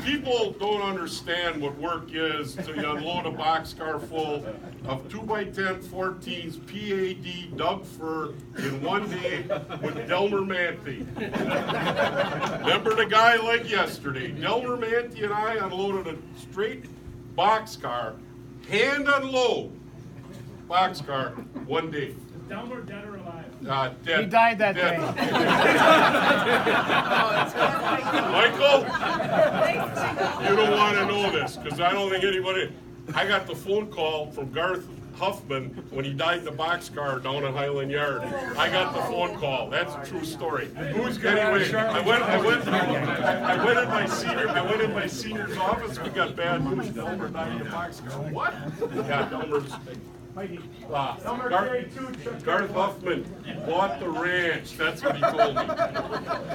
People don't understand what work is to unload a boxcar full of 2x10 14s PAD Doug fir in one day with Delmer Manty. Remember the guy like yesterday? Delmer Manty and I unloaded a straight boxcar, hand unload boxcar, one day. Delmer dead or alive? Dead. He died that Dead. day. Michael, you don't want to know this because I don't think anybody. I got the phone call from Garth Huffman when he died in the boxcar down at Highland Yard. I got the phone call. That's a true story. Anyway, I went in my senior's office. We got bad news. Delmer died in the boxcar. What? Yeah, Delmer's. Garth Huffman bought the ranch. That's what he told me.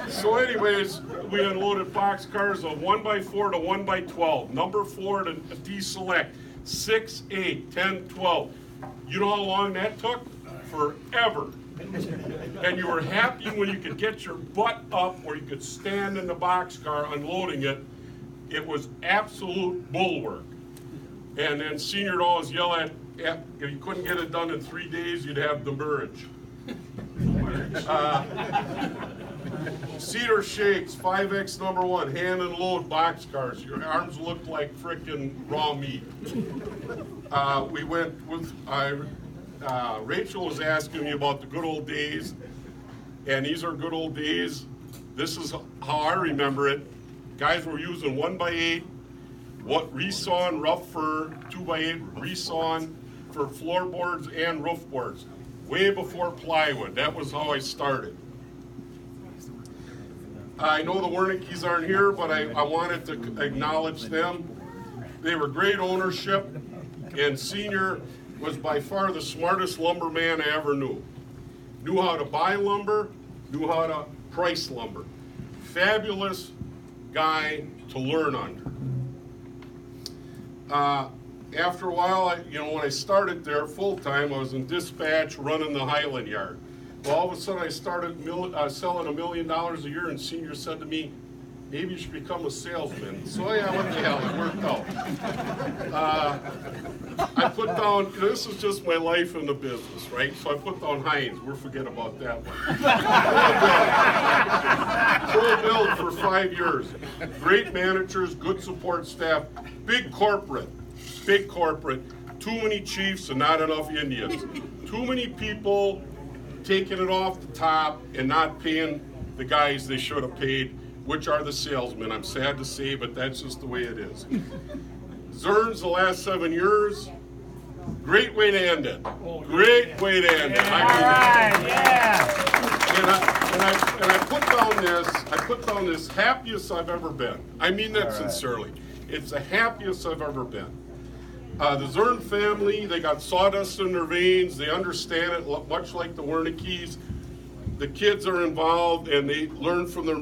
So anyways, we unloaded boxcars of 1x4 to 1x12. Number 4 to deselect. 6, 8, 10, 12. You know how long that took? Forever. And you were happy when you could get your butt up where you could stand in the boxcar unloading it. It was absolute bullwork. And then senior would always yell at, if you couldn't get it done in 3 days, you'd have demurrage. Cedar Shakes, 5X number 1, hand and load boxcars. Your arms looked like frickin' raw meat. We went with, Rachel was asking me about the good old days, and these are good old days. This is how I remember it. Guys were using 1x8, what resawn rough fir, 2x8 resawn for floorboards and roof boards. Way before plywood. That was how I started. I know the Wernicke's aren't here, but I wanted to acknowledge them. They were great ownership, and Senior was by far the smartest lumberman I ever knew. Knew how to buy lumber, knew how to price lumber. Fabulous guy to learn under. After a while, when I started there full-time, I was in dispatch running the Highland Yard. Well, all of a sudden I started selling $1 million a year, and Senior said to me, maybe you should become a salesman. So yeah, what the hell, it worked out. I put down, this is just my life in the business, right? So I put down Heinz, we'll forget about that one. Full build for 5 years. Great managers, good support staff, big corporate. Too many chiefs and not enough Indians. Too many people taking it off the top and not paying the guys they should have paid, which are the salesmen. I'm sad to say, but that's just the way it is. Zuerns, the last 7 years, great way to end it. Great way to end it. I mean, and I put down this happiest I've ever been. I mean that sincerely. It's the happiest I've ever been. The Zuern family, they got sawdust in their veins. They understand it much like the Wernicke's. The kids are involved and they learn from their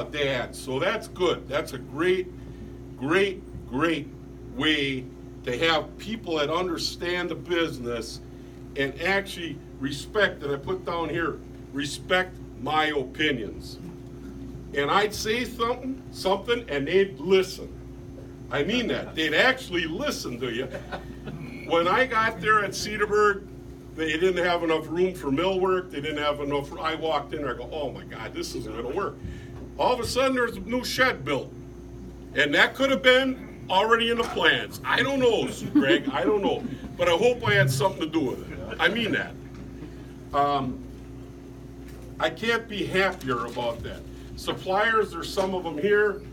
dads. So that's good. That's a great way to have people that understand the business and actually respect, and I put down here, respect my opinions. And I'd say something and they'd listen. I mean that. They'd actually listen to you. When I got there at Cedarburg, they didn't have enough room for millwork. They didn't have enough. I walked in there, I go, oh my God, this isn't going to work. All of a sudden, there's a new shed built. And that could have been already in the plans. I don't know, Greg, I don't know. But I hope I had something to do with it. I mean that. I can't be happier about that. Suppliers, there's some of them here.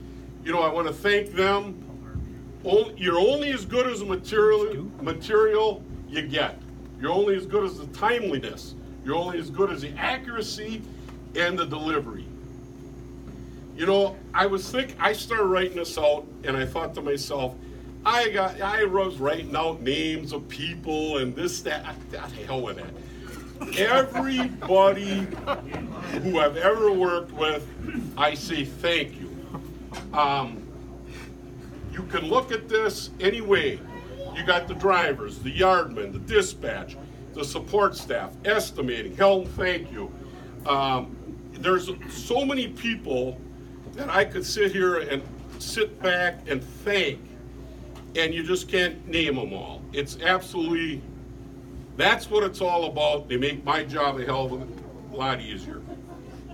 I want to thank them. You're only as good as the material you get. You're only as good as the timeliness. You're only as good as the accuracy and the delivery. I started writing this out, and I thought to myself, I was writing out names of people and this, that, the hell with that. Everybody who I've ever worked with, I say thank you. You can look at this any way. You got the drivers, the yardmen, the dispatch, the support staff, estimating, hell, thank you. There's so many people that I could sit here and sit back and thank, and you just can't name them all. It's absolutely, that's what it's all about. They make my job a hell of a lot easier.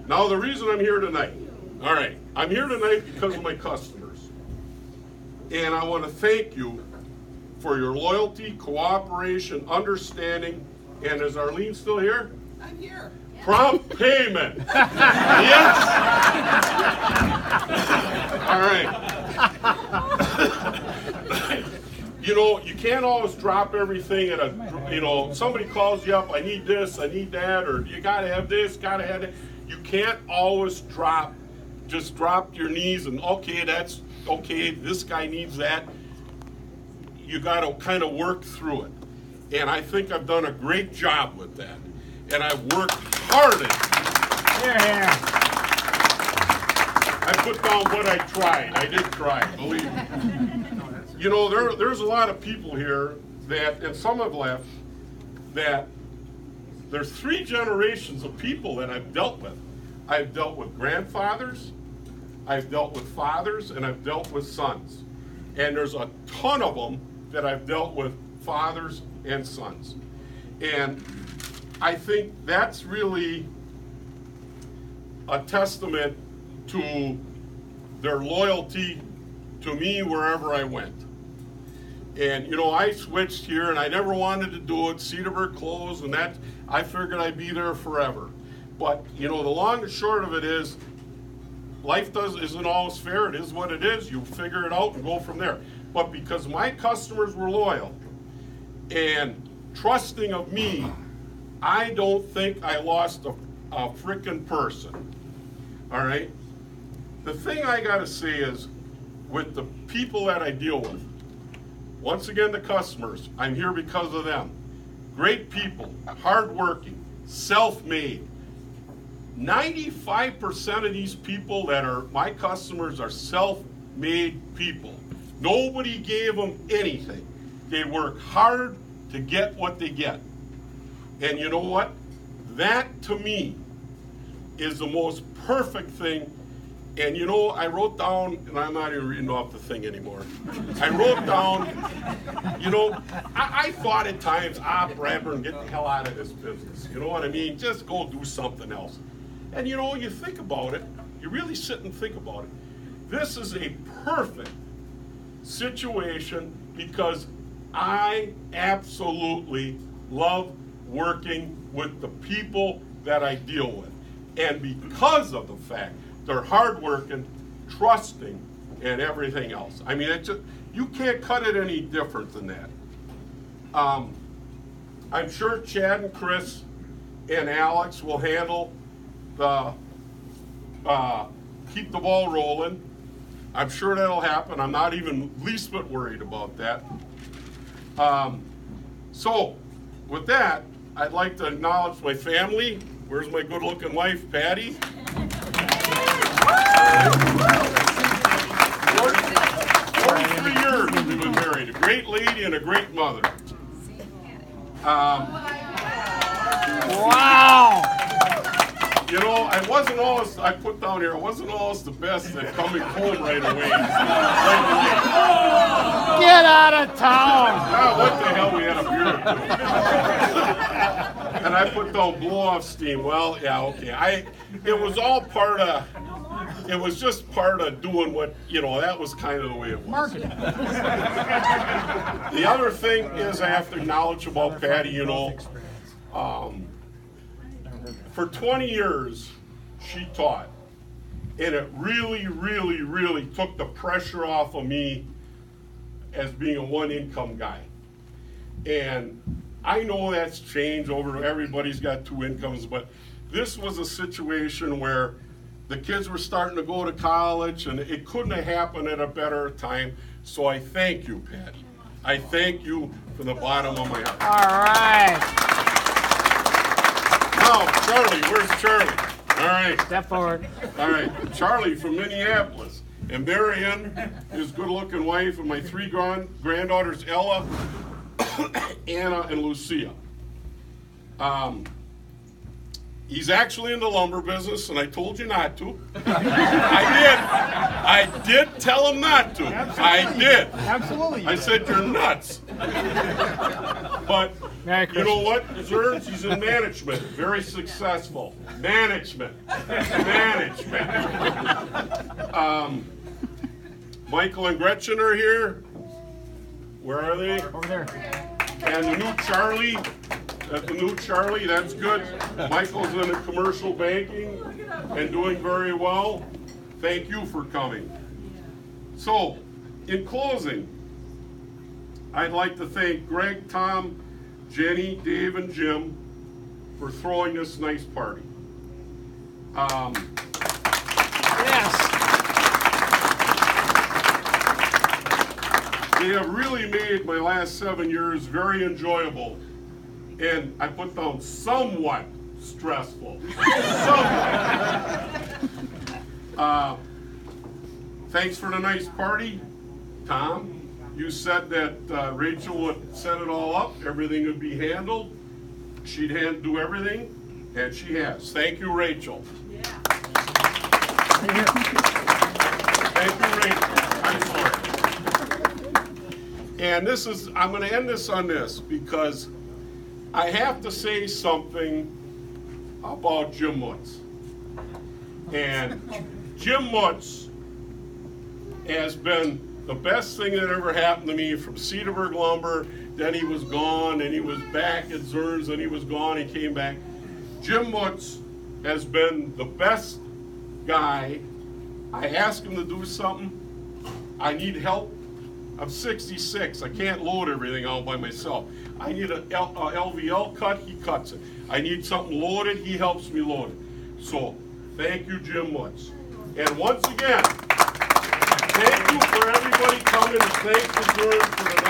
Now, the reason I'm here tonight, all right, I'm here tonight because of my customers. And I want to thank you for your loyalty, cooperation, understanding, and is Arlene still here? I'm here. Prompt payment. Yes. All right. You know, you can't always drop everything at a, you know, somebody calls you up, I need this, I need that, or you got to have this, got to have that. You can't always just drop your knees and, okay, that's, okay, this guy needs that. You got to kind of work through it. And I think I've done a great job with that. And I've worked hard at it. Yeah. I put down what I tried. I did try, believe me. You know, there's a lot of people here that, and some have left, that there's 3 generations of people that I've dealt with. I've dealt with grandfathers, I've dealt with fathers, and I've dealt with sons. And there's a ton of them that I've dealt with fathers and sons. And I think that's really a testament to their loyalty to me wherever I went. And, you know, I switched here, and I never wanted to do it. Cedarburg closed, and that, I figured I'd be there forever. But, you know, the long and short of it is, life isn't always fair. It is what it is. You figure it out and go from there. But because my customers were loyal and trusting of me, I don't think I lost a frickin' person. All right? The thing I got to say is, with the people that I deal with, once again, the customers, I'm here because of them. Great people, hardworking, self-made. 95% of these people that are my customers are self-made people. Nobody gave them anything. They work hard to get what they get. And you know what? That, to me, is the most perfect thing. And you know, I wrote down, and I'm not even reading off the thing anymore. I wrote down, you know, I thought at times, Bradburn, get the hell out of this business. You know what I mean? Just go do something else. And you know, you think about it, you really sit and think about it. This is a perfect situation because I absolutely love working with the people that I deal with. And because of the fact they're hardworking, trusting, and everything else. I mean, it just, you can't cut it any different than that. I'm sure Chad and Chris and Alex will handle the, keep the ball rolling. I'm sure that'll happen. I'm not even least bit worried about that. So, with that, I'd like to acknowledge my family. Where's my good-looking wife, Patty? 43 years we've been married. A great lady and a great mother. Wow! You know, I wasn't always, I put down here, I wasn't always the best at coming home right away. Get out of town! Ah, what the hell, we had a beer or two. And I put down blow-off steam. Well, yeah, okay. It was all part of, it was just part of doing what, you know, that was kind of the way it was. Marketing. The other thing is I have to acknowledge about Patty, you know, for 20 years she taught. And it really, really, really took the pressure off of me as being a one-income guy. And I know that's changed over, everybody's got 2 incomes, but this was a situation where the kids were starting to go to college, and it couldn't have happened at a better time. So I thank you, Patty. I thank you from the bottom of my heart. All right. Now, Charlie, where's Charlie? All right. Step forward. All right, Charlie from Minneapolis. And Marion, his good-looking wife, and my 3 granddaughters, Ella, Anna, and Lucia. He's actually in the lumber business, and I told you not to. I did tell him not to. Absolutely. I did. Absolutely. I said, you're nuts. But you know what? Zuerns, he's in management. Very successful. Management. Michael and Gretchen are here. Where are they? Over there. And the new Charlie. That's the new Charlie. That's good. Michael's in commercial banking and doing very well. Thank you for coming. So, in closing, I'd like to thank Greg, Tom, Jenny, Dave, and Jim for throwing this nice party. Yes. They have really made my last 7 years very enjoyable. And I put down somewhat stressful. Somewhat. Thanks for the nice party. Tom, you said that Rachel would set it all up, everything would be handled. She'd do everything, and she has. Thank you, Rachel. Yeah. Thank you, Rachel. I'm sorry. And I'm going to end this on this because I have to say something about Jim Mutz. And Jim Mutz has been the best thing that ever happened to me from Cedarburg Lumber. Then he was gone, and he was back at Zuerns, and he was gone, he came back. Jim Mutz has been the best guy. I asked him to do something. I need help. I'm 66. I can't load everything out by myself. I need an LVL cut, he cuts it. I need something loaded, he helps me load it. So, thank you, Jim Mutz. And once again, thank you for everybody coming, and thanks to Zuerns for the